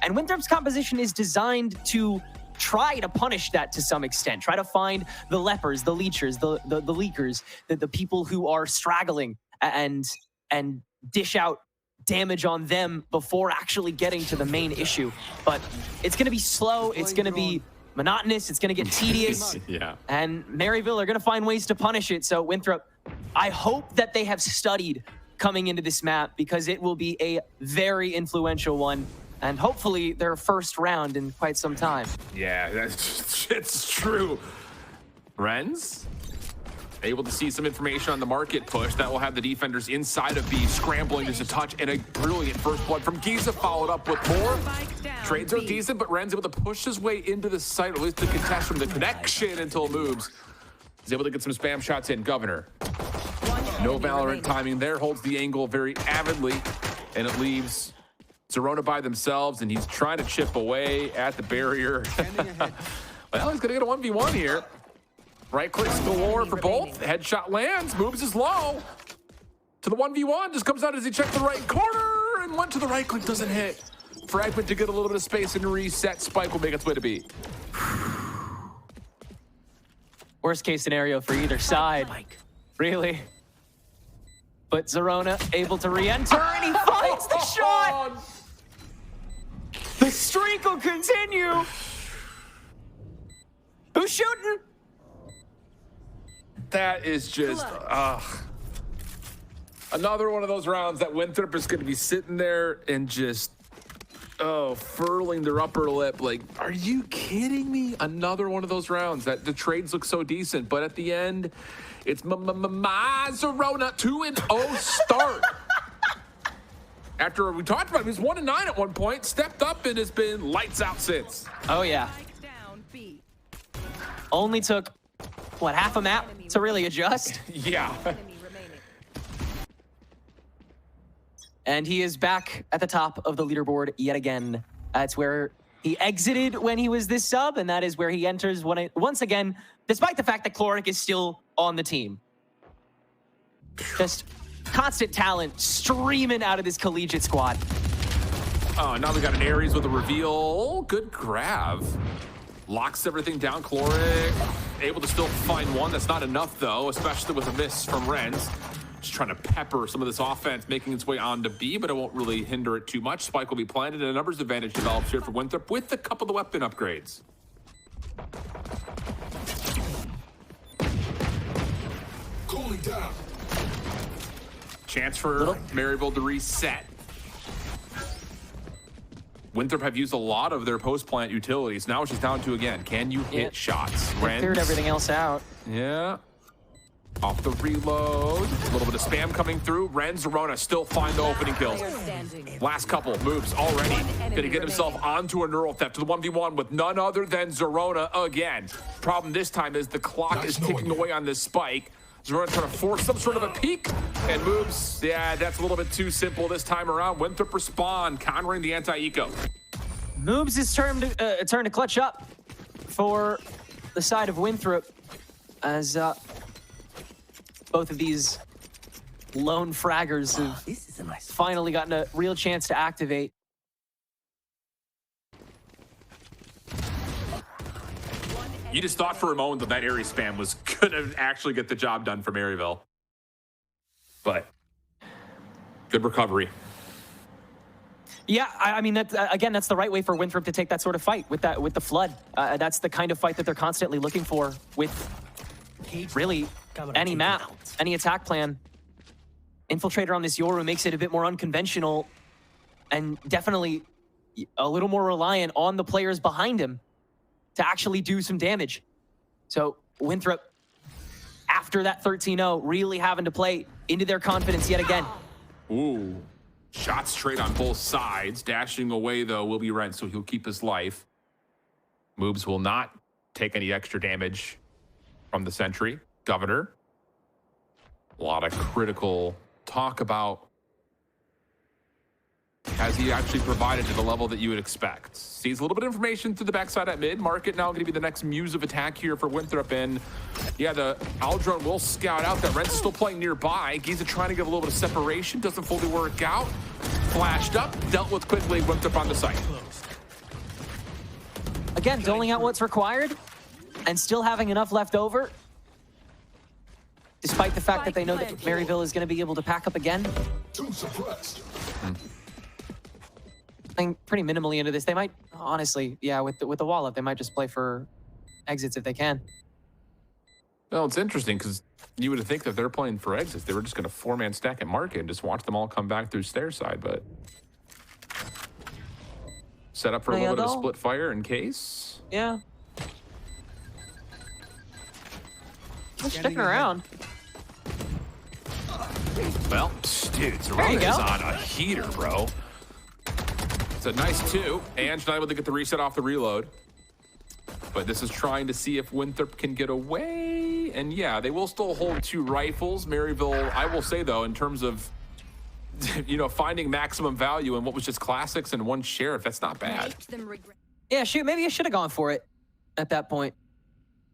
And Winthrop's composition is designed to try to punish that to some extent. Try to find the lepers, the leechers, the leakers, the people who are straggling and dish out damage on them before actually getting to the main issue. But it's going to be slow. It's going to be monotonous. It's going to get tedious. Yeah. And Maryville are going to find ways to punish it. So Winthrop, I hope that they have studied coming into this map because it will be a very influential one. And hopefully their first round in quite some time. Yeah, it's true. Renz, able to see some information on the market push that will have the defenders inside of B scrambling just a touch, and a brilliant first blood from Giza followed up with more. Trades are decent, but Renz able to push his way into the site, or at least the contest from the connection until moves. He's able to get some spam shots in. Governor. No Valorant timing there, holds the angle very avidly, and it leaves Zerona by themselves, and he's trying to chip away at the barrier. Well, he's gonna get a 1v1 here. Right clicks galore for both. Headshot lands, moves is low. To the 1v1, just comes out as he checked the right corner and went to the right click, doesn't hit. Fragment to get a little bit of space and reset. Spike will make its way to B. Worst case scenario for either side. Really? But Zerona able to re-enter and he finds the shot! The streak will continue! Who's shooting? That is just, another one of those rounds that Winthrop is going to be sitting there and just, furling their upper lip. Like, are you kidding me? Another one of those rounds that the trades look so decent, but at the end, it's Zerona 2-0 start. After we talked about him, he was 1-9 at one point, stepped up and has been lights out since. Oh yeah. Only took, what, half a map to really adjust? Yeah. And he is back at the top of the leaderboard yet again. That's where he exited when he was this sub, and that is where he enters once again, despite the fact that Chloric is still on the team. Just constant talent streaming out of this collegiate squad. Oh, now we got an Ares with a reveal. Good grab. Locks everything down. Chloric able to still find one. That's not enough, though, especially with a miss from Renz. Just trying to pepper some of this offense, making its way onto B, but it won't really hinder it too much. Spike will be planted, and a numbers advantage develops here for Winthrop with a couple of weapon upgrades. Cooling down. Chance for Maryville to reset. Winthrop have used a lot of their post-plant utilities. Now it's just down to, again, can you hit shots? They cleared everything else out. Yeah. Off the reload. A little bit of spam coming through. Zerona still find the opening kills. Last couple moves already. Gonna get himself onto a neural theft to the 1v1 with none other than Zerona again. Problem this time is the clock is ticking away on this spike. Zerona trying to force some sort of a peek and moves. Yeah, that's a little bit too simple this time around. Winthrop respond, countering the anti-eco. Moves his turn to clutch up for the side of Winthrop as both of these lone fraggers have finally gotten a real chance to activate. You just thought for a moment that Ares spam was gonna actually get the job done for Maryville. But good recovery. Yeah, I mean, that's the right way for Winthrop to take that sort of fight with the flood. That's the kind of fight that they're constantly looking for with really any map, any attack plan. Infiltrator on this Yoru makes it a bit more unconventional and definitely a little more reliant on the players behind him to actually do some damage. So Winthrop, after that 13-0, really having to play into their confidence yet again. Ooh, shots straight on both sides. Dashing away, though, will be Rent, so he'll keep his life. Moves will not take any extra damage from the sentry. Governor. A lot of critical talk about has he actually provided to the level that you would expect. Sees a little bit of information through the backside at mid. Market now going to be the next muse of attack here for Winthrop. And yeah, the Aldrone will scout out that Rent's still playing nearby. Giza trying to get a little bit of separation. Doesn't fully work out. Flashed up. Dealt with quickly. Winthrop on the site. again, doling out what's required and still having enough left over, despite the fact that they know that Maryville is going to be able to pack up again. Too suppressed. Playing pretty minimally into this. They might, honestly, yeah, with the wall up, they might just play for exits if they can. Well, it's interesting because you would think that they're playing for exits. They were just going to 4-man stack at market and just watch them all come back through stair side, but set up for a little bit of split fire in case. Yeah. They're sticking around. Well, dude, Zerona is on a heater, bro. It's a nice 2, and she's not able to get the reset off the reload. But this is trying to see if Winthrop can get away. And yeah, they will still hold 2 rifles. Maryville, I will say though, in terms of, you know, finding maximum value in what was just classics and 1 sheriff, that's not bad. Yeah, shoot, maybe I should have gone for it at that point.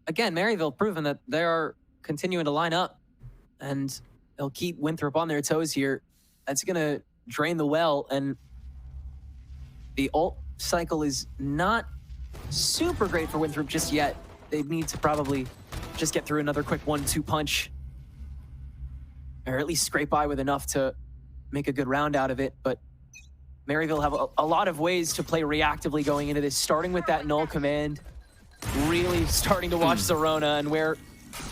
Again, Maryville proven that they are continuing to line up, and they'll keep Winthrop on their toes here. That's going to drain the well, and the ult cycle is not super great for Winthrop just yet. They need to probably just get through another quick 1-2 punch, or at least scrape by with enough to make a good round out of it. But Maryville have a lot of ways to play reactively going into this, starting with that null command, really starting to watch Zerona and where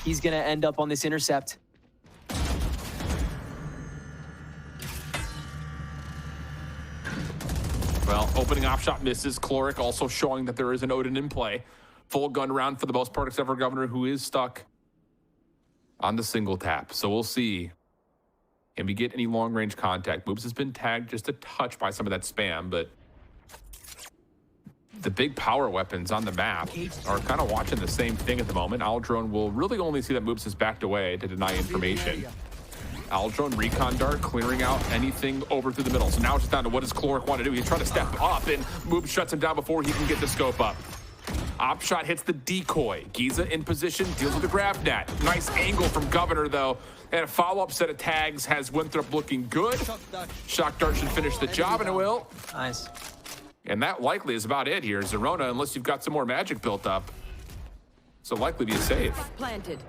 he's going to end up on this intercept. Well, opening op shot misses. Cloric also showing that there is an Odin in play. Full gun round for the most part, except for Governor, who is stuck on the single tap. So we'll see. Can we get any long-range contact? Moobs has been tagged just a touch by some of that spam, but the big power weapons on the map are kind of watching the same thing at the moment. Aldrone will really only see that Moobs has backed away to deny information. Aldrone, Recon Dart, clearing out anything over through the middle. So now it's just down to what does Cloric want to do? He's trying to step up, and Moobs shuts him down before he can get the scope up. Op shot hits the decoy. Giza in position, deals with the grab net. Nice angle from Governor, though. And a follow-up set of tags has Winthrop looking good. Shock Dart should finish the job, and it will. Nice. And that likely is about it here. Zerona, unless you've got some more magic built up. So likely be a save. Planted.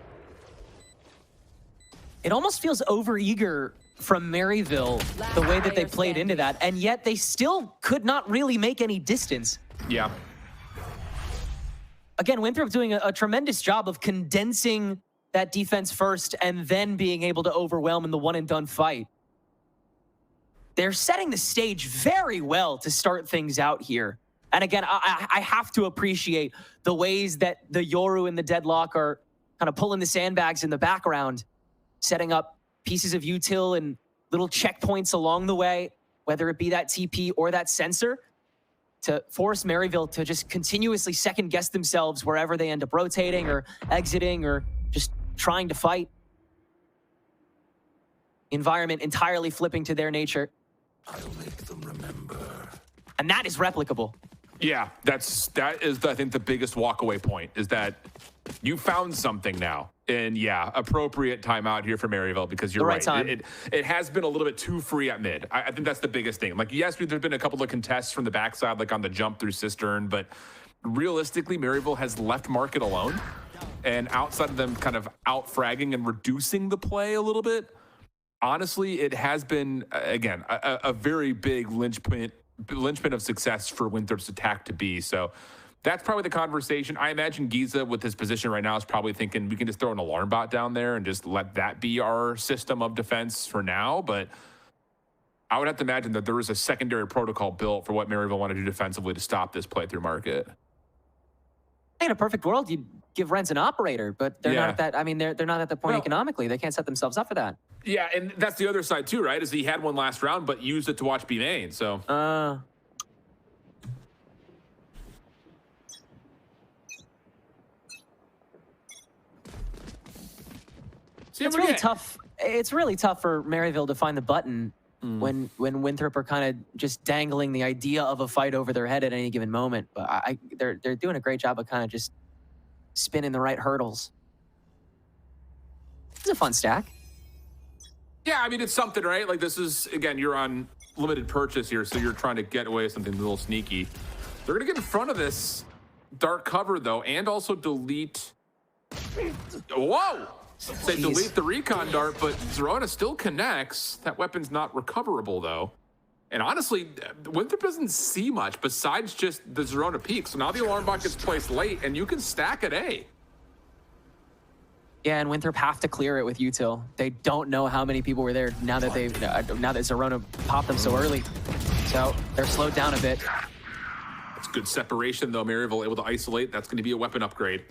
It almost feels overeager from Maryville, the way that they played into that, and yet they still could not really make any distance. Yeah. Again, Winthrop doing a tremendous job of condensing that defense first and then being able to overwhelm in the one-and-done fight. They're setting the stage very well to start things out here. And again, I have to appreciate the ways that the Yoru and the Deadlock are kind of pulling the sandbags in the background, setting up pieces of util and little checkpoints along the way, whether it be that TP or that sensor, to force Maryville to just continuously second-guess themselves wherever they end up rotating or exiting or just trying to fight. Environment entirely flipping to their nature. I'll make them remember. And that is replicable. Yeah, that is, I think, the biggest walkaway point, is that you found something now. And yeah, appropriate timeout here for Maryville, because you're right. It has been a little bit too free at mid. I think that's the biggest thing. Like, yes, there's been a couple of contests from the backside, like on the jump through Cistern, but realistically, Maryville has left market alone. And outside of them kind of out-fragging and reducing the play a little bit, honestly, it has been, again, a very big linchpin of success for Winthrop's attack to be. So that's probably the conversation. I imagine Giza, with his position right now, is probably thinking we can just throw an alarm bot down there and just let that be our system of defense for now. But I would have to imagine that there is a secondary protocol built for what Maryville want to do defensively to stop this play through market. In a perfect world, you'd give Renz an operator, but they're not at that. I mean, they're not at the point economically. They can't set themselves up for that. Yeah, and that's the other side too, right? Is he had one last round, but used it to watch B main. So. It's really tough. It's really tough for Maryville to find the button when Winthrop are kind of just dangling the idea of a fight over their head at any given moment. But they're doing a great job of kind of just spinning the right hurdles. It's a fun stack. Yeah, I mean, it's something, right? Like, this is, again, you're on limited purchase here, so you're trying to get away with something a little sneaky. They're going to get in front of this dark cover, though, and also delete... Whoa! Say delete the recon dart, but Zerona still connects. That weapon's not recoverable, though. And honestly, Winthrop doesn't see much besides just the Zerona peak. So now the alarm bot gets placed late, and you can stack at A. Yeah, and Winthrop have to clear it with util. They don't know how many people were there now that now that Zerona popped them so early. So they're slowed down a bit. It's good separation, though. Maryville able to isolate. That's going to be a weapon upgrade.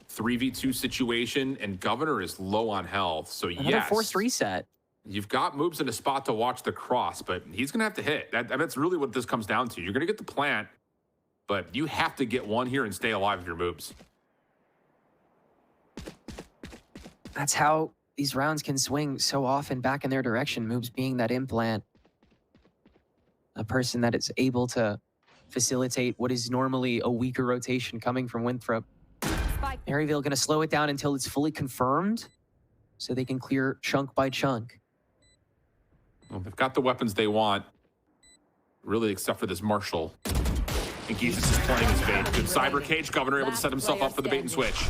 3v2 situation, and Governor is low on health. So Another yes, forced reset. You've got moves in a spot to watch the cross, but he's going to have to hit. That's really what this comes down to. You're going to get the plant, but you have to get one here and stay alive with your moves. That's how these rounds can swing so often back in their direction. Moves being that implant. A person that is able to facilitate what is normally a weaker rotation coming from Winthrop. Maryville going to slow it down until it's fully confirmed so they can clear chunk by chunk. Well, they've got the weapons they want, really, except for this Marshall. And Geezus is playing his bait. Good cyber cage. Governor able to set himself up for the bait and switch.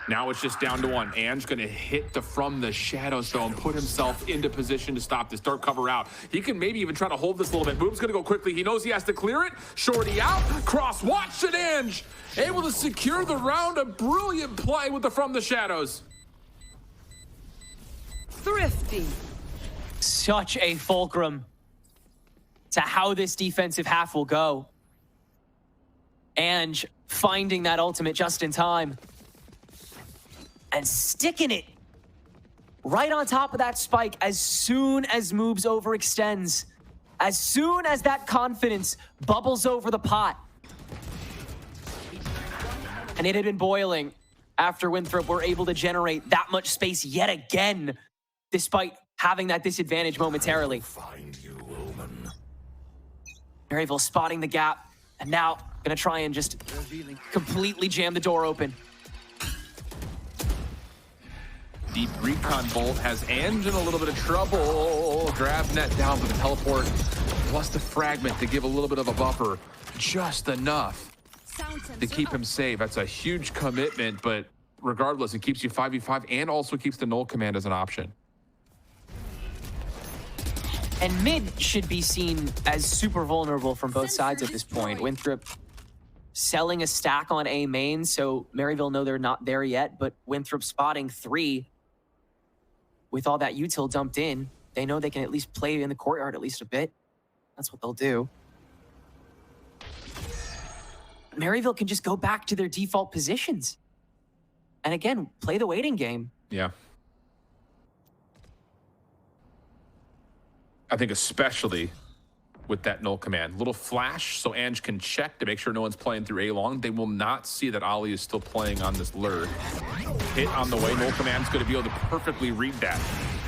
Now it's just down to one. Ange going to hit from the shadows, though, and put himself into position to stop this dark cover out. He can maybe even try to hold this a little bit. Move's going to go quickly. He knows he has to clear it. Shorty out. Cross. Watch it, Ange. Able to secure the round. A brilliant play with the from the shadows. Thrifty. Such a fulcrum to how this defensive half will go. Ange finding that ultimate just in time. And sticking it right on top of that spike as soon as moves overextends. As soon as that confidence bubbles over the pot. And it had been boiling after Winthrop were able to generate that much space yet again, despite having that disadvantage momentarily. Find you, Omen. Maryville spotting the gap, and now gonna try and just completely jam the door open. Deep recon bolt has Ange in a little bit of trouble. Grab net down with the teleport, plus the fragment to give a little bit of a buffer. Just enough to keep him safe. That's a huge commitment, but regardless, it keeps you 5v5 and also keeps the null command as an option. And mid should be seen as super vulnerable from both sides at this point. Winthrop selling a stack on A main, so Maryville know they're not there yet, but Winthrop spotting 3 with all that util dumped in. They know they can at least play in the courtyard at least a bit. That's what they'll do. Maryville can just go back to their default positions. And again, play the waiting game. Yeah. I think especially with that null command. Little flash so Ange can check to make sure no one's playing through A long. They will not see that Ollie is still playing on this lure. Hit on the way. Null command's going to be able to perfectly read that.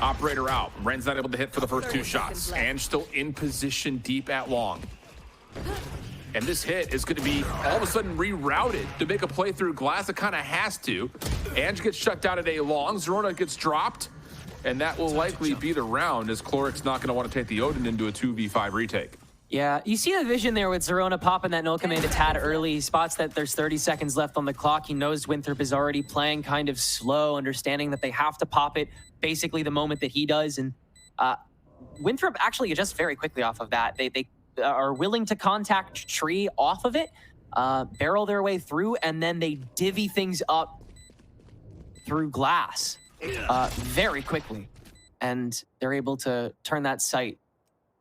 Operator out. Ren's not able to hit for the first 2 shots. Ange still in position deep at long. And this hit is going to be all of a sudden rerouted to make a play through glass. It kind of has to. Ange gets shut down at A long. Zerona gets dropped. And that will likely be the round, as Cloric's not going to want to take the Odin into a 2v5 retake. Yeah, you see the vision there with Zerona popping that null command a tad early. He spots that there's 30 seconds left on the clock. He knows Winthrop is already playing kind of slow, understanding that they have to pop it basically the moment that he does. And Winthrop actually adjusts very quickly off of that. They are willing to contact tree off of it, barrel their way through, and then they divvy things up through glass. Very quickly, and they're able to turn that sight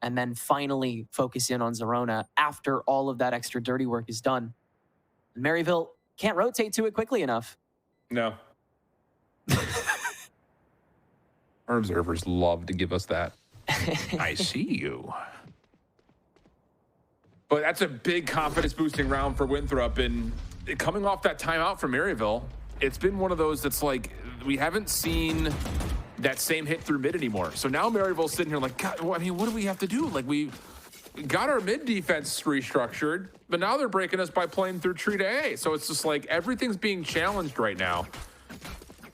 and then finally focus in on Zerona after all of that extra dirty work is done. And Maryville can't rotate to it quickly enough. No. Our observers love to give us that. I see you. But that's a big confidence boosting round for Winthrop, and coming off that timeout from Maryville, it's been one of those that's like, we haven't seen that same hit through mid anymore. So now Maryville's sitting here like, God, I mean, what do we have to do? Like, we got our mid defense restructured, but now they're breaking us by playing through tree to A. So it's just like everything's being challenged right now.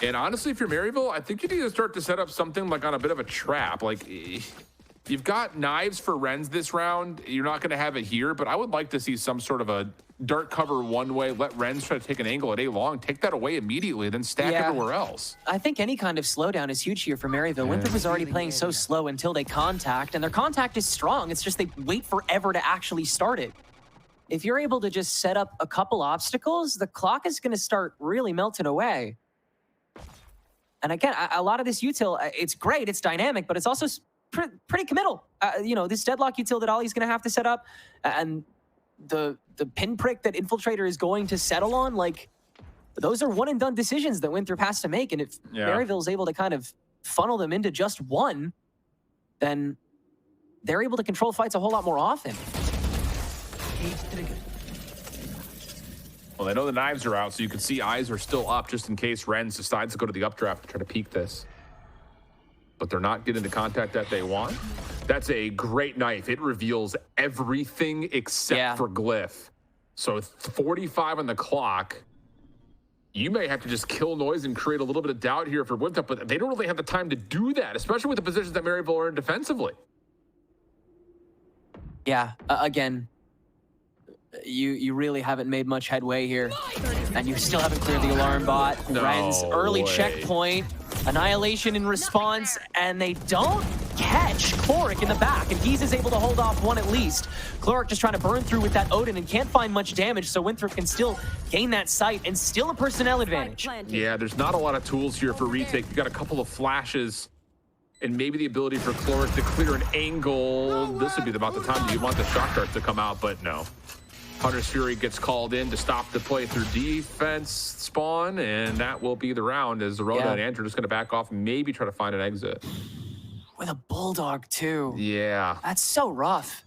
And honestly, if you're Maryville, I think you need to start to set up something like on a bit of a trap. Like, You've got knives for Rens this round. You're not going to have it here, but I would like to see some sort of a dart cover one way, let Rens try to take an angle at A long, take that away immediately, then stack everywhere else. I think any kind of slowdown is huge here for Maryville. Winthrop was already playing so slow until they contact, and their contact is strong. It's just they wait forever to actually start it. If you're able to just set up a couple obstacles, the clock is going to start really melting away. And again, a lot of this util, it's great, it's dynamic, but it's also pretty committal. You know, this deadlock util that Ollie's going to have to set up, and the pinprick that Infiltrator is going to settle on, like, those are one and done decisions that Winthrop has to make. And if Maryville is able to kind of funnel them into just one, then they're able to control fights a whole lot more often. Well, they know the knives are out, so you can see eyes are still up just in case Rens decides to go to the updraft to try to peek this. But they're not getting the contact that they want. That's a great knife. It reveals everything except for Glyph. So 45 on the clock. You may have to just kill noise and create a little bit of doubt here for Winthrop, but they don't really have the time to do that, especially with the positions that Maryville are in defensively. Yeah, again, you really haven't made much headway here. And you still haven't cleared the alarm bot. Rens, early checkpoint. Annihilation in response, and they don't catch Chloric in the back, and Giz is able to hold off one at least. Chloric just trying to burn through with that Odin and can't find much damage, so Winthrop can still gain that sight and still a personnel advantage. Yeah, there's not a lot of tools here for retake. You got a couple of flashes and maybe the ability for Chloric to clear an angle. This would be about the time that you want the shock dart to come out, but no. Hunter's Fury gets called in to stop the play through defense spawn, and that will be the round as Zerona and Andrew just going to back off and maybe try to find an exit. With a Bulldog, too. Yeah. That's so rough.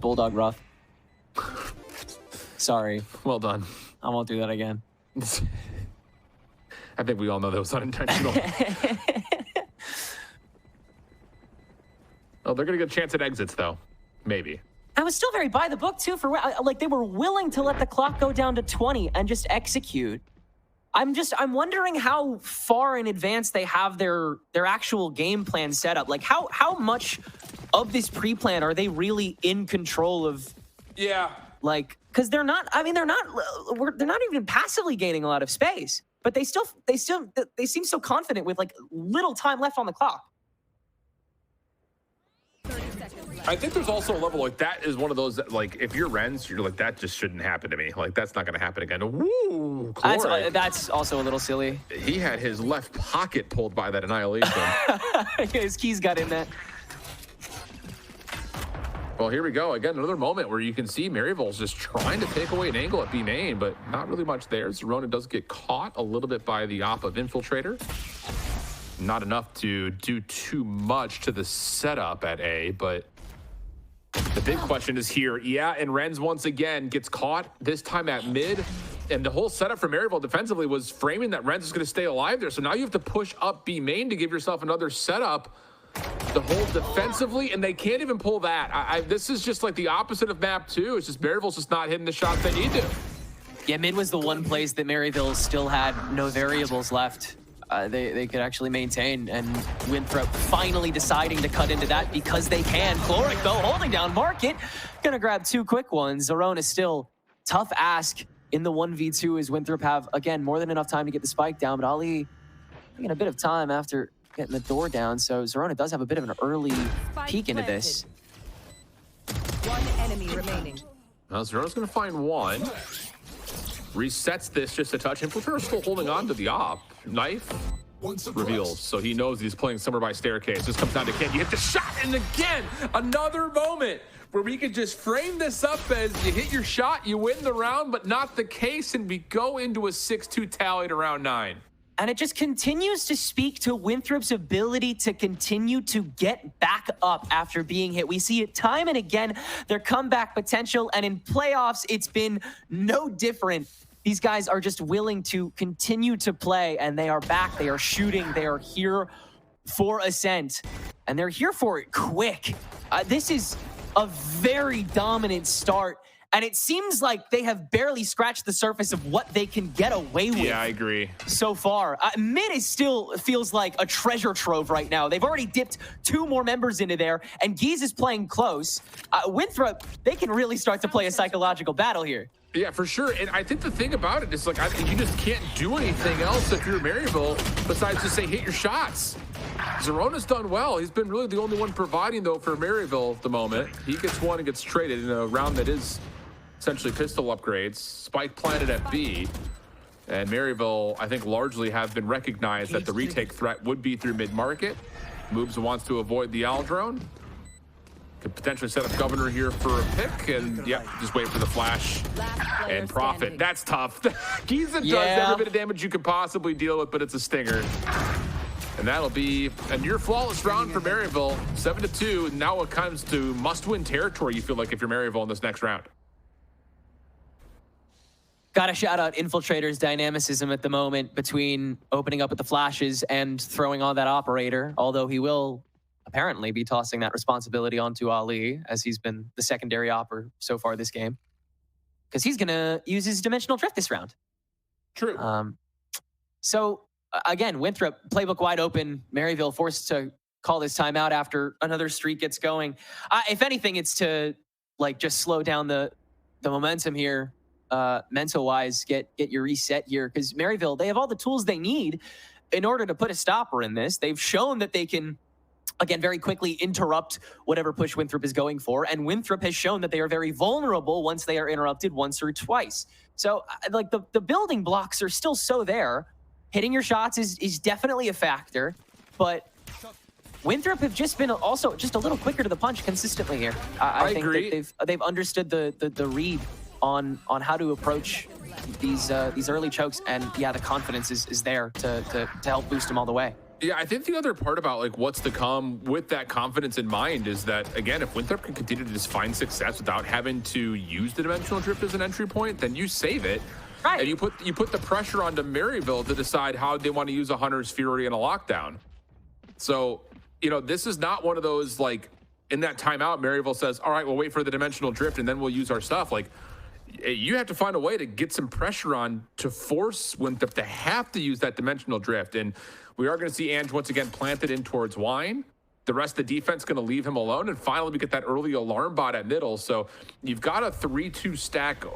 Bulldog rough. Sorry. Well done. I won't do that again. I think we all know that was unintentional. Oh, they're going to get a chance at exits, though. Maybe. I was still very by the book, too, for like they were willing to let the clock go down to 20 and just execute. I'm wondering how far in advance they have their actual game plan set up. Like how much of this pre-plan are they really in control of? Yeah. Like, because they're not even passively gaining a lot of space, but they seem so confident with like little time left on the clock. I think there's also a level like that is one of those that, like, if you're Rens, you're like, that just shouldn't happen to me. Like, that's not going to happen again. Woo! That's also a little silly. He had his left pocket pulled by that annihilation. His keys got in that. Well, here we go. Again, another moment where you can see Maryville's just trying to take away an angle at B main, but not really much there. Zerona does get caught a little bit by the op of Infiltrator. Not enough to do too much to the setup at A, but the big question is here. Yeah, and Rens once again gets caught, this time at mid. And the whole setup for Maryville defensively was framing that Rens is going to stay alive there. So now you have to push up B main to give yourself another setup to hold defensively, and they can't even pull that. This is just like the opposite of map 2. It's just Maryville's just not hitting the shots they need to. Yeah, mid was the one place that Maryville still had no variables left. They could actually maintain, and Winthrop finally deciding to cut into that because they can. Chloric, though, holding down Market. Gonna grab 2 quick ones. Zerona still tough ask in the 1v2 as Winthrop have, again, more than enough time to get the spike down, but Ollie taking a bit of time after getting the door down, so Zerona does have a bit of an early peek into this. One enemy remaining. Well, Zerona's gonna find one. Resets this just a touch. Infiltrator still holding on to the op. Knife reveals, so he knows he's playing somewhere by staircase. This comes down to can you hit the shot, and again, another moment where we could just frame this up as you hit your shot, you win the round, but not the case, and we go into a 6-2 tally to round 9. And it just continues to speak to Winthrop's ability to continue to get back up after being hit. We see it time and again, their comeback potential, and in playoffs, it's been no different. These guys are just willing to continue to play, and they are back, they are shooting, they are here for Ascent, and they're here for it quick. This is a very dominant start And it seems like they have barely scratched the surface of what they can get away with. Yeah, I agree. So far. Mid is still feels like a treasure trove right now. They've already dipped 2 more members into there, and Gies is playing close. Winthrop, they can really start to play a psychological battle here. Yeah, for sure. And I think the thing about it is, like, I think you just can't do anything else if you're Maryville besides just say hit your shots. Zerona's done well. He's been really the only one providing, though, for Maryville at the moment. He gets one and gets traded in a round that is essentially pistol upgrades. Spike planted at B. And Maryville, I think, largely have been recognized that the retake threat would be through mid-market. Moves wants to avoid the Aldrone. Could potentially set up Governor here for a pick, and yep, just wait for the flash and profit. Standing. That's tough. Giza does every bit of damage you could possibly deal with, but it's a stinger. And that'll be a near flawless round for Maryville. 7-2. Now it comes to must-win territory, you feel like, if you're Maryville in this next round. Gotta shout out Infiltrator's dynamicism at the moment between opening up with the flashes and throwing on that operator, although he will apparently be tossing that responsibility onto Ali, as he's been the secondary opper so far this game, because he's gonna use his dimensional drift this round. True. So again, Winthrop, playbook wide open. Maryville forced to call this timeout after another streak gets going. If anything, it's to like just slow down the momentum here, mental wise. Get your reset here, because Maryville, they have all the tools they need in order to put a stopper in this. They've shown that they can, again, very quickly interrupt whatever push Winthrop is going for. And Winthrop has shown that they are very vulnerable once they are interrupted once or twice. So like the building blocks are still so there. Hitting your shots is definitely a factor, but Winthrop have just been also just a little quicker to the punch consistently here. I think agree. that they've understood the read on how to approach these early chokes, and yeah, the confidence is there to help boost them all the way. Yeah, I think the other part about like what's to come with that confidence in mind is that, again, if Winthrop can continue to just find success without having to use the dimensional drift as an entry point, then you save it. Right. And you put the pressure onto Maryville to decide how they want to use a Hunter's Fury and a lockdown. So, you know, this is not one of those, like, in that timeout, Maryville says, all right, we'll wait for the dimensional drift and then we'll use our stuff. Like, you have to find a way to get some pressure on to force Winthrop to have to use that dimensional drift. And we are going to see Ange once again planted in towards Wine. The rest of the defense going to leave him alone. And finally, we get that early alarm bot at middle. So you've got a 3-2 stack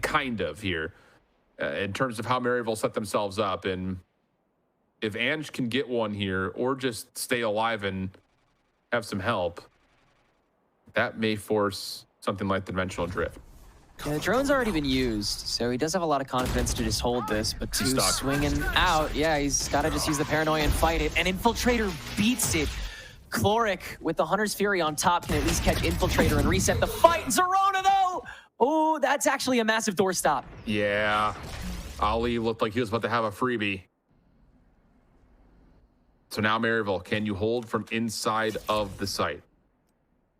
kind of here in terms of how Maryville set themselves up. And if Ange can get one here or just stay alive and have some help, that may force something like the dimensional drift. Yeah, the drone's already been used, so he does have a lot of confidence to just hold this, but two swinging out. Yeah, he's got to just use the paranoia and fight it, and Infiltrator beats it. Chloric with the Hunter's Fury on top can at least catch Infiltrator and reset the fight. Zerona, though! Oh, that's actually a massive doorstop. Yeah, Ali looked like he was about to have a freebie. So now Maryville, can you hold from inside of the site?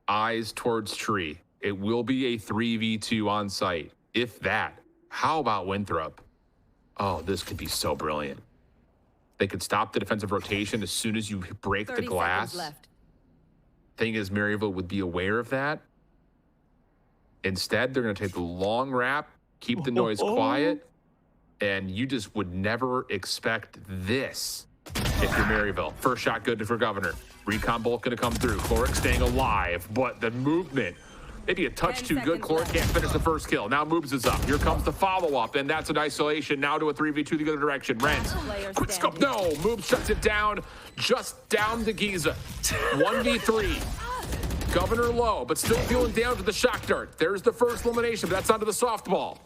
Eyes towards tree. It will be a 3v2 on site. If that, how about Winthrop? Oh, this could be so brilliant. They could stop the defensive rotation as soon as you break the glass. Left. Thing is, Maryville would be aware of that. Instead, they're going to take the long wrap, keep the noise quiet, and you just would never expect this if you're Maryville. First shot good for Governor. Recon bolt going to come through. Chloric staying alive, but the movement, maybe a touch too good. Chloric can't finish the first kill. Now Moobs is up. Here comes the follow-up, and that's an isolation. Now to a 3v2 the other direction. Renz, quick scope, no. Moobs shuts it down, just down to Giza. 1v3. Governor low, but still feeling down to the shock dart. There's the first elimination, but that's onto the softball.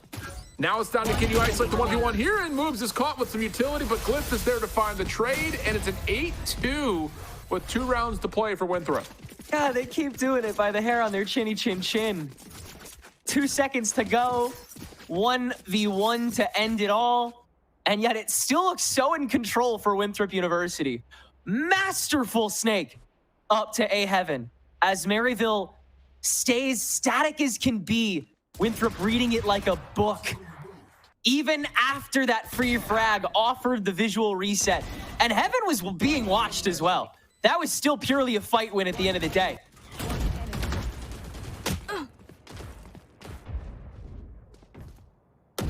Now it's down to can you isolate the 1v1 here, and Moobs is caught with some utility, but Glyph is there to find the trade, and it's an 8-2 with 2 rounds to play for Winthrop. God, they keep doing it by the hair on their chinny chin chin. 2 seconds to go. 1v1 to end it all. And yet it still looks so in control for Winthrop University. Masterful snake up to A Heaven as Maryville stays static as can be. Winthrop reading it like a book. Even after that free frag offered the visual reset. And Heaven was being watched as well. That was still purely a fight win at the end of the day.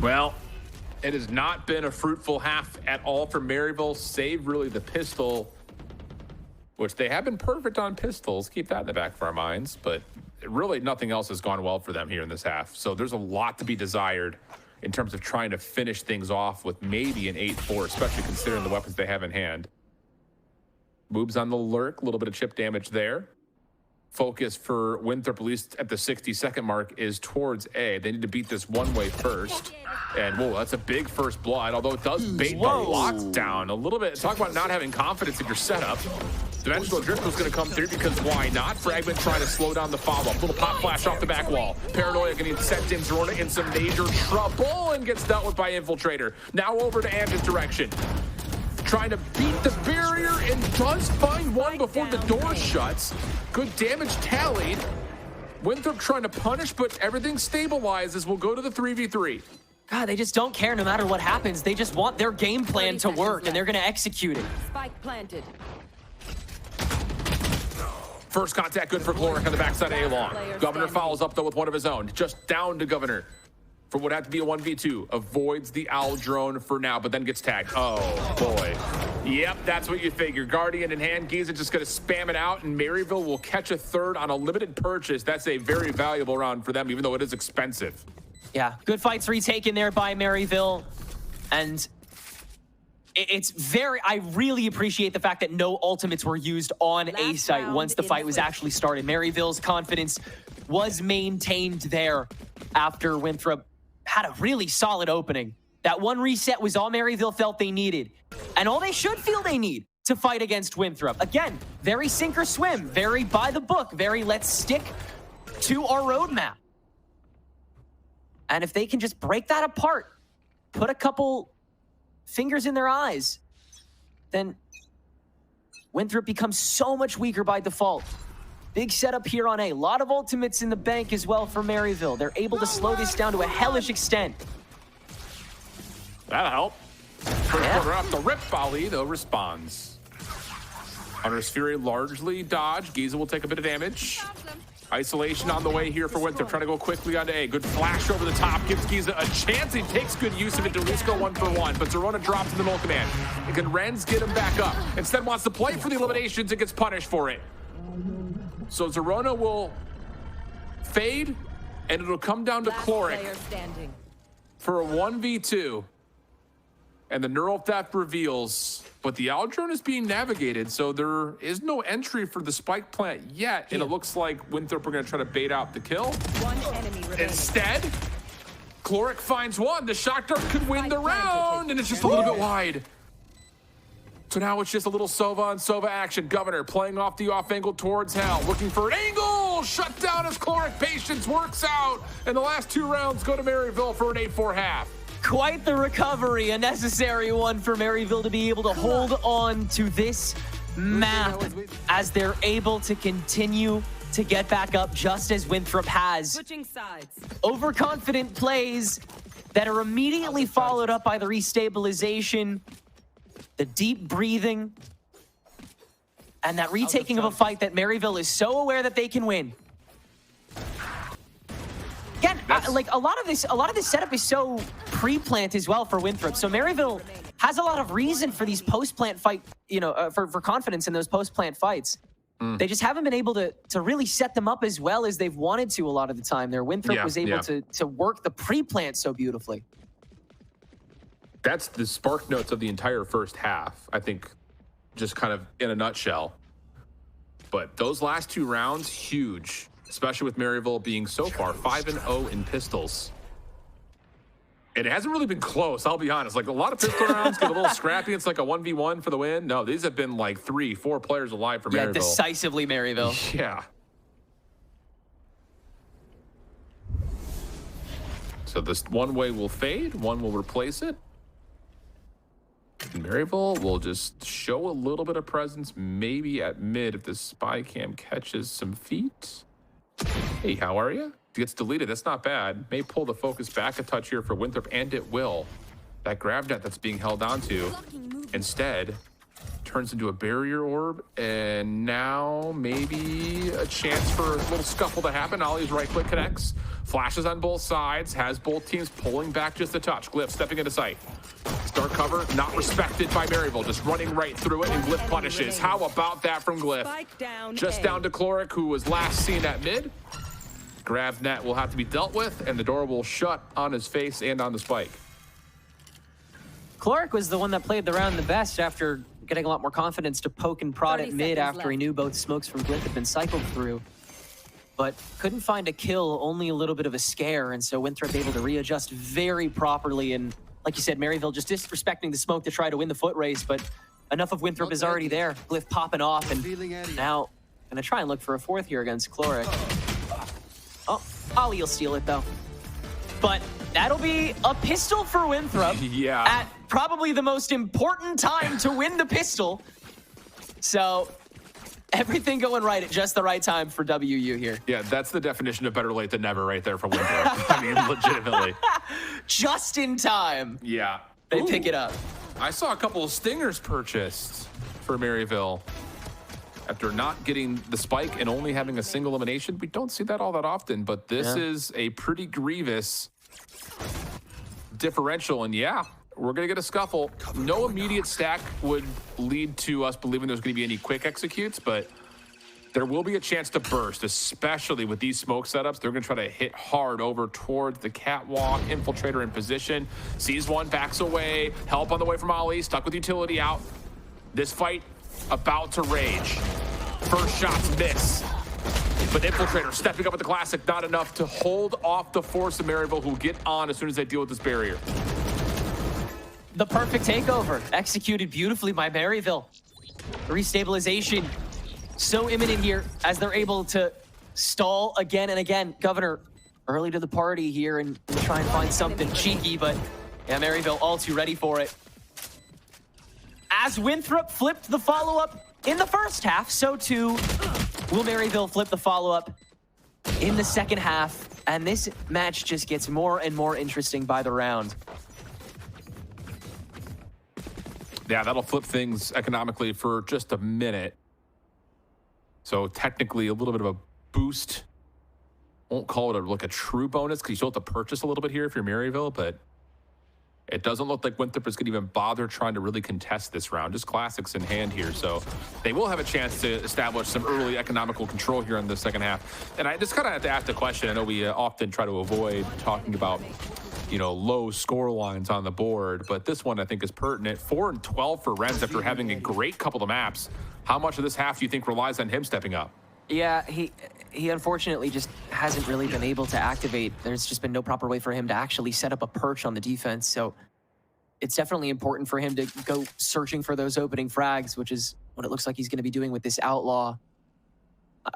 Well, it has not been a fruitful half at all for Maryville, save really the pistol, which they have been perfect on pistols. Keep that in the back of our minds, but really nothing else has gone well for them here in this half. So there's a lot to be desired in terms of trying to finish things off with maybe an 8-4, especially considering the weapons they have in hand. Moves on the lurk, a little bit of chip damage there. Focus for Winthrop, at least at the 60-second mark, is towards A. They need to beat this one way first. And, whoa, that's a big first blood, although it does bait the lockdown a little bit. Talk about not having confidence in your setup. Dimensional Drift was going to come through because why not? Fragment trying to slow down the follow-up. Little pop flash off the back wall. Paranoia going to send Tim Zorna in some major trouble and gets dealt with by Infiltrator. Now over to Amgen's direction. Trying to beat the barrier and does find one before the door shuts. Good damage tallied. Winthrop trying to punish, but everything stabilizes. We'll go to the 3v3. God, they just don't care no matter what happens. They just want their game plan to work, and they're going to execute it. Spike planted. First contact good for Cloric on the backside of A-Long. Governor follows up, though, with one of his own. Just down to Governor for what had to be a 1v2. Avoids the owl drone for now, but then gets tagged. Oh, boy. Yep, that's what you figure. Guardian in hand. Giza just going to spam it out, and Maryville will catch a third on a limited purchase. That's a very valuable round for them, even though it is expensive. Yeah, good fights retaken there by Maryville. And it's very, I really appreciate the fact that no ultimates were used on A site once the fight was actually started. Maryville's confidence was maintained there after Winthrop had a really solid opening. That one reset was all Maryville felt they needed, and all they should feel they need to fight against Winthrop. Again, very sink or swim, very by the book, very let's stick to our roadmap. And if they can just break that apart, put a couple fingers in their eyes, then Winthrop becomes so much weaker by default. Big setup here on A. A lot of ultimates in the bank as well for Maryville. They're able to slow this down to a hellish extent. That'll help. First quarter off the rip, Ali, though, responds. Hunter's Fury largely dodged. Giza will take a bit of damage. Isolation on the way here for Winthrop, trying to go quickly onto A. Good flash over the top, gives Giza a chance. He takes good use of it to at least go 1-for-1, but Zorona drops in the middle command. And can Renz get him back up? Instead wants to play for the eliminations and gets punished for it. So Zorona will fade, and it'll come down to Cloric for a 1v2. And the neural theft reveals, but the owl drone is being navigated, so there is no entry for the spike plant yet, and it looks like Winthrop are going to try to bait out the kill. One enemy remaining. Instead, Cloric finds one. The shock dart could win the round, and it's just a little bit wide. So now it's just a little Sova and Sova action. Governor playing off the off angle towards Hell, looking for an angle. Shut down as Cloric patience works out, and the last two rounds go to Maryville for an 8-4 half. Quite the recovery, a necessary one for Maryville to be able to hold on to this map as they're able to continue to get back up just as Winthrop has. Switching sides. Overconfident plays that are immediately followed up by the restabilization, the deep breathing, and that retaking of a fight that Maryville is so aware that they can win. Again, like a lot of this setup is so pre-plant as well for Winthrop. So Maryville has a lot of reason for these post-plant fight, for confidence in those post-plant fights. They just haven't been able to really set them up as well as they've wanted to a lot of the time. Their Winthrop was able to work the pre-plant so beautifully. That's the spark notes of the entire first half, I think, just kind of in a nutshell. But those last two rounds, huge. Especially with Maryville being so far 5-0 in pistols. And it hasn't really been close, I'll be honest. Like a lot of pistol rounds get a little scrappy. It's like a 1v1 for the win. No, these have been like 3-4 players alive for Maryville. Yeah, decisively Maryville. Yeah. So this one way will fade, one will replace it. And Maryville will just show a little bit of presence, maybe at mid if the spy cam catches some feet. Hey, how are you? It gets deleted. That's not bad. May pull the focus back a touch here for Winthrop, and it will. That grav net that's being held onto instead turns into a barrier orb, and now maybe a chance for a little scuffle to happen. Ollie's right click connects. Flashes on both sides, has both teams pulling back just a touch. Glyph stepping into sight. Start cover, not respected by Maryville, just running right through it, and Glyph punishes. How about that from Glyph? Spike down Just A. down to Chloric, who was last seen at mid. Grav net will have to be dealt with, and the door will shut on his face and on the spike. Chloric was the one that played the round the best after getting a lot more confidence to poke and prod 30 at mid seconds after he left. knew both smokes from Glyph had been cycled through. But couldn't find a kill, only a little bit of a scare, and so Winthrop able to readjust very properly. And like you said, Maryville just disrespecting the smoke to try to win the foot race, but enough of Winthrop is already there. Glyph popping off, and now gonna try and look for a fourth here against Chloric. Oh, Ollie will steal it though. But that'll be a pistol for Winthrop. Yeah. At probably the most important time to win the pistol. So everything going right at just the right time for WU here. Yeah, that's the definition of better late than never right there for Winthrop. I mean, legitimately. Just in time, Yeah. they Ooh. pick it up. I saw a couple of stingers purchased for Maryville. After not getting the spike and only having a single elimination, we don't see that all that often, but this is a pretty grievous differential, and yeah, we're gonna get a scuffle. No immediate stack would lead to us believing there's gonna be any quick executes, but there will be a chance to burst, especially with these smoke setups. They're gonna try to hit hard over towards the catwalk. Infiltrator in position, sees one, backs away. Help on the way from Ollie, stuck with utility out. This fight about to rage. First shots miss. But Infiltrator stepping up with the classic, not enough to hold off the force of Maryville, who will get on as soon as they deal with this barrier. The perfect takeover, executed beautifully by Maryville. Restabilization, so imminent here as they're able to stall again and again. Governor, early to the party here and try and find something cheeky, but yeah, Maryville all too ready for it. As Winthrop flipped the follow-up in the first half, so too will Maryville flip the follow-up in the second half. And this match just gets more and more interesting by the round. Yeah, that'll flip things economically for just a minute. So technically a little bit of a boost. Won't call it like a true bonus because you still have to purchase a little bit here if you're Maryville, but it doesn't look like Winthrop is going to even bother trying to really contest this round. Just classics in hand here. So they will have a chance to establish some early economical control here in the second half. And I just kind of have to ask the question. I know we often try to avoid talking about, you know, low score lines on the board, but this one I think is pertinent. 4 and 12 for Renz after having a great couple of maps. How much of this half do you think relies on him stepping up? Yeah, he unfortunately just hasn't really been able to activate. There's just been no proper way for him to actually set up a perch on the defense. So it's definitely important for him to go searching for those opening frags, which is what it looks like he's going to be doing with this outlaw.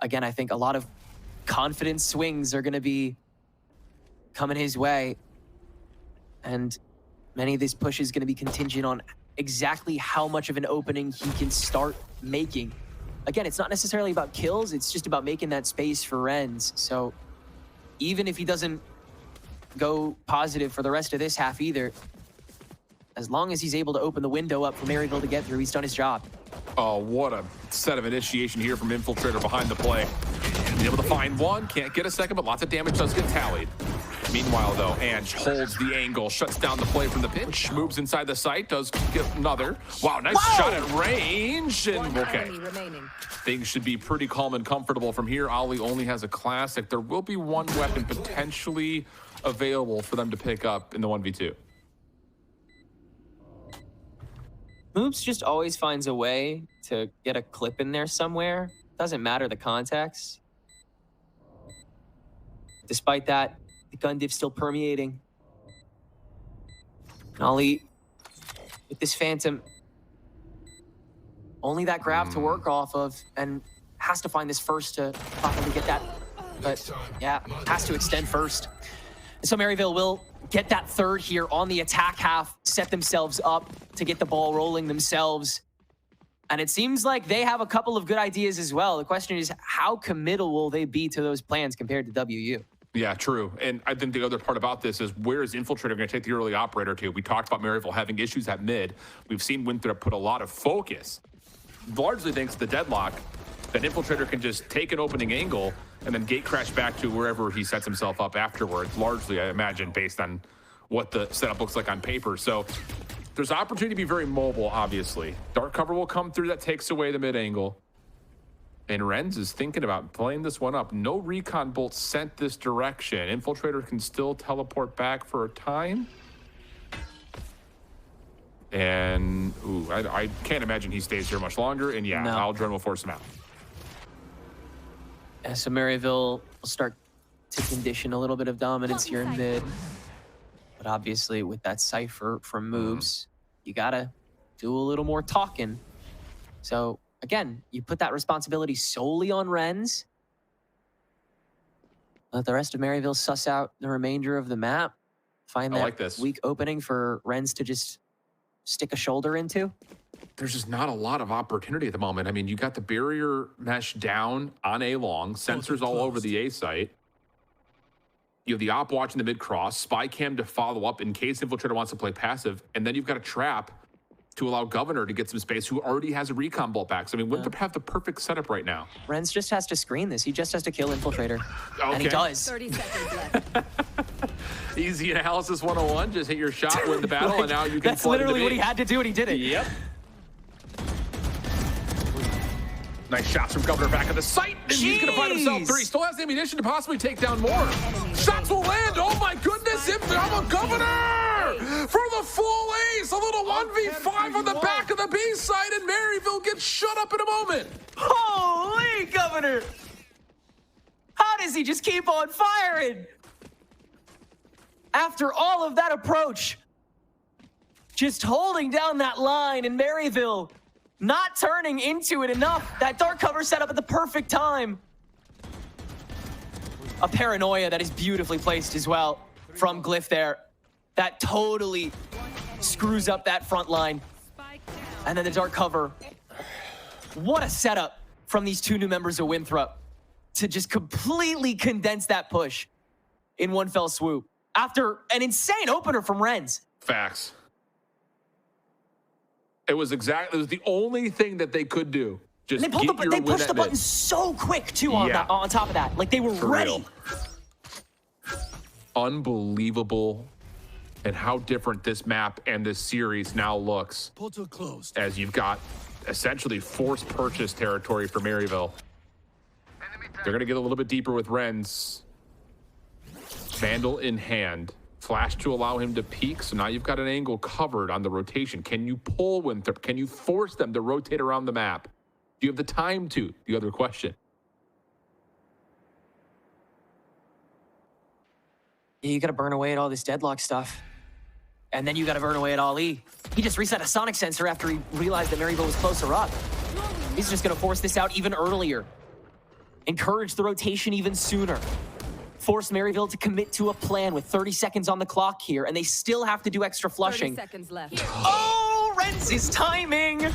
Again, I think a lot of confidence swings are going to be coming his way. And many of this push is going to be contingent on exactly how much of an opening he can start making. Again, it's not necessarily about kills, it's just about making that space for Renz. So even if he doesn't go positive for the rest of this half either, as long as he's able to open the window up for Maryville to get through, he's done his job. Oh, what a set of initiation here from Infiltrator behind the play. Being able to find one, can't get a second, but lots of damage does get tallied. Meanwhile, though, Ange holds the angle, shuts down the play from the pinch, moves inside the site, does get another. Wow, nice shot at range, and okay. Enemy remaining. Things should be pretty calm and comfortable from here. Ollie only has a classic. There will be one weapon potentially available for them to pick up in the 1v2. Moops just always finds a way to get a clip in there somewhere. Doesn't matter the context. Despite that, the gun diff still permeating. Ollie, with this Phantom, only that grab to work off of, and has to find this first to properly get that. But yeah, has to extend first. And so Maryville will get that third here on the attack half, set themselves up to get the ball rolling themselves. And it seems like they have a couple of good ideas as well. The question is, how committal will they be to those plans compared to WU? Yeah, true. And I think the other part about this is, where is Infiltrator going to take the early operator to? We talked about Maryville having issues at mid. We've seen Winthrop put a lot of focus, largely thanks to the deadlock, that Infiltrator can just take an opening angle and then gate crash back to wherever he sets himself up afterwards, largely, I imagine, based on what the setup looks like on paper. So there's opportunity to be very mobile, obviously. Dark cover will come through, that takes away the mid angle. And Renz is thinking about playing this one up. No recon bolt sent this direction. Infiltrator can still teleport back for a time. And, ooh, I can't imagine he stays here much longer. And yeah, No. Aldrin will force him out. Yeah, so Maryville will start to condition a little bit of dominance here in mid. But obviously, with that Cypher from moves, you gotta do a little more talking. So, again, you put that responsibility solely on Renz. Let the rest of Maryville suss out the remainder of the map. Find I that like this. weak opening for Renz to just stick a shoulder into. There's just not a lot of opportunity at the moment. I mean, you got the barrier mesh down on A long, sensors all over the A site. You have the op watching the mid cross, spy cam to follow up in case Infiltrator wants to play passive, and then you've got a trap to allow Governor to get some space, who already has a recon bolt back. So, I mean, Winthrop have the perfect setup right now. Renz just has to screen this. He just has to kill Infiltrator. And he Okay. does. 30 seconds left. Easy analysis 101. Just hit your shot, win the battle, and now you can That's flood into literally what B. he had to do, and he did it. Yep. Nice shots from Governor back at the site, and he's going to find himself 3. Still has the ammunition to possibly take down more. Shots will land. Oh my goodness! I'm a Governor for the full ace. A little 1v5 on the back of the B side, and Maryville gets shut up in a moment. Holy Governor! How does he just keep on firing? After all of that approach, just holding down that line, and Maryville not turning into it enough. That dark cover set up at the perfect time. A paranoia that is beautifully placed as well from Glyph there. That totally screws up that front line. And then the dark cover. What a setup from these two new members of Winthrop to just completely condense that push in one fell swoop after an insane opener from Renz. Facts. It was the only thing that they could do. Just And they pushed the button so quick too on top of that. Like they were ready. Real. Unbelievable. And how different this map and this series now looks. Portal closed. As you've got essentially forced purchase territory for Maryville. They're going to get a little bit deeper with Renz. Vandal in hand. Flash to allow him to peek. So now you've got an angle covered on the rotation. Can you pull Winthrop? Can you force them to rotate around the map? Do you have the time to? The other question. You got to burn away at all this deadlock stuff. And then you got to burn away at Ali. He just reset a sonic sensor after he realized that Maryville was closer up. He's just going to force this out even earlier. Encourage the rotation even sooner. Force Maryville to commit to a plan with 30 seconds on the clock here, and they still have to do extra 30 flushing. seconds left. Oh, Renz's timing!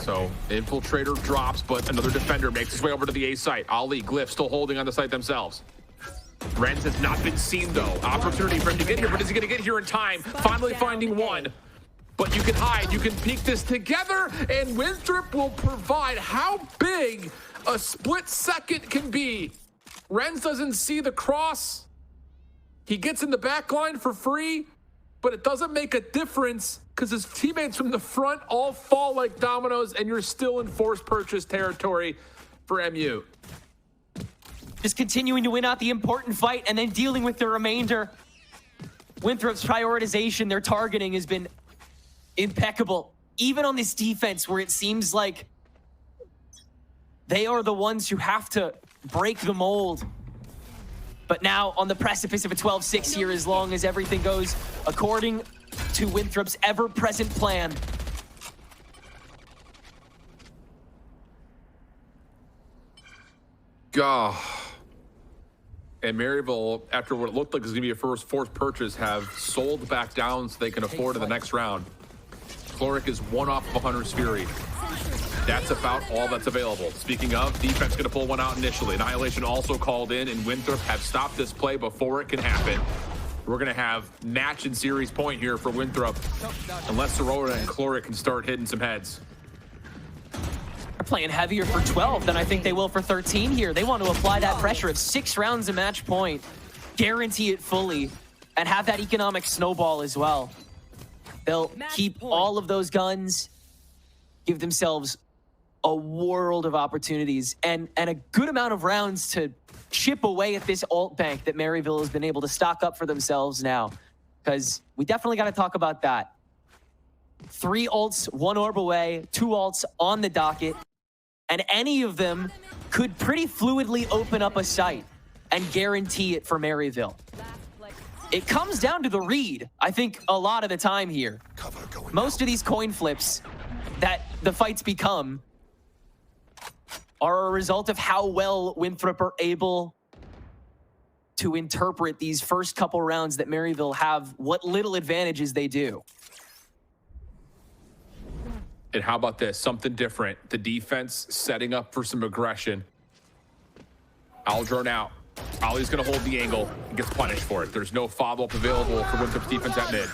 So Infiltrator drops, but another defender makes his way over to the A site. Ali, Glyph still holding on the site themselves. Renz has not been seen though. Opportunity for him to get here, but is he gonna get here in time? Finally finding one. But you can hide, you can peek this together, and Winthrop will provide how big a split second can be. Renz doesn't see the cross. He gets in the back line for free, but it doesn't make a difference because his teammates from the front all fall like dominoes, and you're still in forced purchase territory for MU. Just continuing to win out the important fight and then dealing with the remainder. Winthrop's prioritization, their targeting has been impeccable. Even on this defense where it seems like they are the ones who have to break the mold. But now on the precipice of a 12-6 here, as long as everything goes according to Winthrop's ever-present plan. Gah. And Maryville, after what it looked like was going to be a first forced purchase, have sold back down so they can afford in the next round. Chloric is one off of 100's Fury. That's about all that's available. Speaking of, defense going to pull one out initially. Annihilation also called in, and Winthrop have stopped this play before it can happen. We're going to have match and series point here for Winthrop, unless Sorota and Chloric can start hitting some heads. playing heavier for 12 than I think they will for 13 here. They want to apply that pressure of 6 rounds a match point, guarantee it fully, and have that economic snowball as well. They'll keep all of those guns, give themselves a world of opportunities and a good amount of rounds to chip away at this ult bank that Maryville has been able to stock up for themselves now. Because we definitely got to talk about that. 3 ults, 1 orb away, 2 ults on the docket, and any of them could pretty fluidly open up a site and guarantee it for Maryville. It comes down to the read, I think, a lot of the time here. Most of these coin flips that the fights become are a result of how well Winthrop are able to interpret these first couple rounds that Maryville have, what little advantages they do. And how about this? Something different. The defense setting up for some aggression. Aldrone out. Ollie's going to hold the angle and gets punished for it. There's no follow-up available for Winthrop's defense at mid.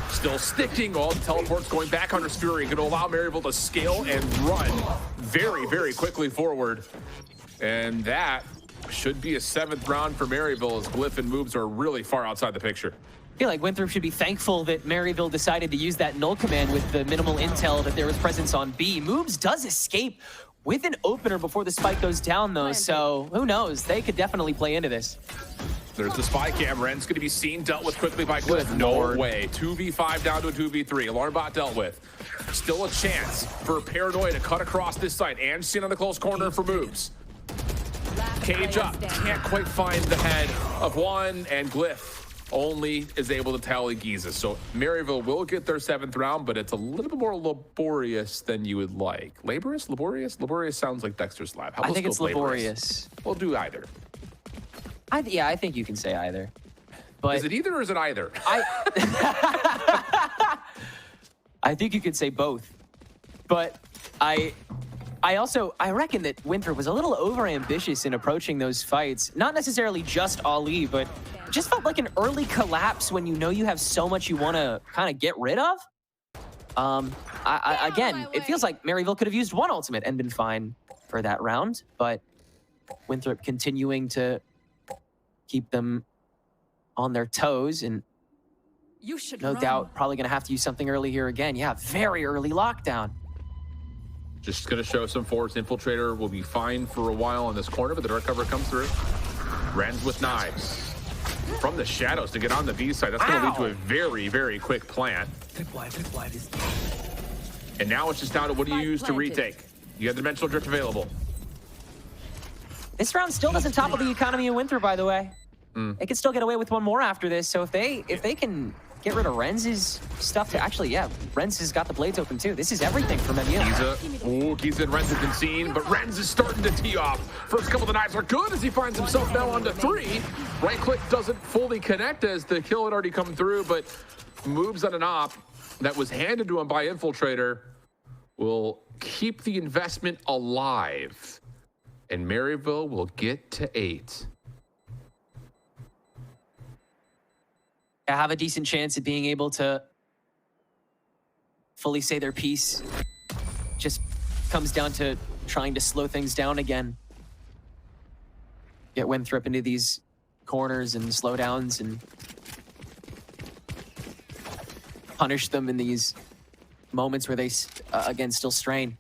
Still sticking. All the teleports going back under Fury. Going to allow Maryville to scale and run very, very quickly forward. And that should be a 7th round for Maryville as Glyph and moves are really far outside the picture. I feel like Winthrop should be thankful that Maryville decided to use that null command with the minimal intel that there was presence on B. Moobs does escape with an opener before the spike goes down, though, so who knows? They could definitely play into this. There's the spy cam. Ren's going to be seen, dealt with quickly by Glyph. No way. 2v5 down to a 2v3. Alarm bot dealt with. Still a chance for Paranoia to cut across this side. And seen on the close corner for Moobs. Cage up. Can't quite find the head of one, and Glyph only is able to tally Giza. So Maryville will get their 7th round, but it's a little bit more laborious than you would like. Laborious? Laborious? Laborious sounds like Dexter's Lab. I think it's laborious. We'll do either. Yeah, I think you can say either. But is it either or is it either? I think you could say both. But I reckon that Winthrop was a little overambitious in approaching those fights. Not necessarily just Ali, but just felt like an early collapse when you know you have so much you want to kind of get rid of. Again, it feels like Maryville could have used 1 ultimate and been fine for that round, but Winthrop continuing to keep them on their toes and no doubt probably going to have to use something early here again. Yeah, very early lockdown. Just going to show some force. Infiltrator will be fine for a while in this corner, but the dark cover comes through. Rens with knives. From the shadows to get on the B side. That's going to lead to a very, very quick plant. And now it's just down to what do you use to retake? You have the dimensional drift available. This round still doesn't topple the economy of Winthrop, by the way. They could still get away with 1 more after this. So if they can get rid of Renz's stuff to actually, yeah, Renz has got the blades open too. This is everything for Maryville. Giza and Renz have been seen, but Renz is starting to tee off. First couple of the knives are good as he finds himself now onto 3. Right click doesn't fully connect as the kill had already come through, but moves on an op that was handed to him by Infiltrator will keep the investment alive. And Maryville will get to 8. Have a decent chance at being able to fully say their piece. Just comes down to trying to slow things down again. Get Winthrop into these corners and slowdowns and punish them in these moments where they, again, still strain.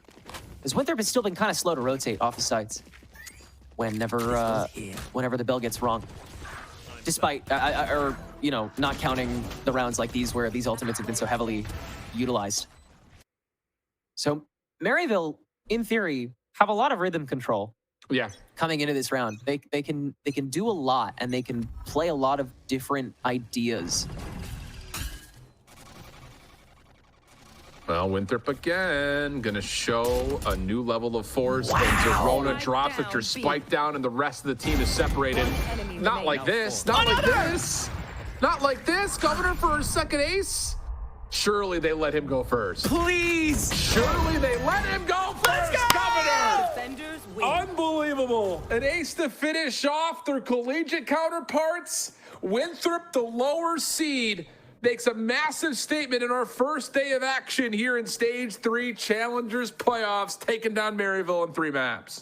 Because Winthrop has still been kind of slow to rotate off the sides whenever the bell gets wrong. Despite, you know, not counting the rounds like these where these ultimates have been so heavily utilized. So Maryville, in theory, have a lot of rhythm control. Yeah. Coming into this round, they can do a lot and they can play a lot of different ideas. Well, Winthrop again, gonna show a new level of force. Wow. And Zerona drops with your spike down and the rest of the team is separated. Not like this, not like this. Not like this, Governor for his second ace. Surely they let him go first. Please. Surely they let him go first, Governor. Defenders win. Unbelievable. An ace to finish off their collegiate counterparts. Winthrop, the lower seed, makes a massive statement in our first day of action here in Stage 3 Challengers playoffs, taking down Maryville in 3 maps.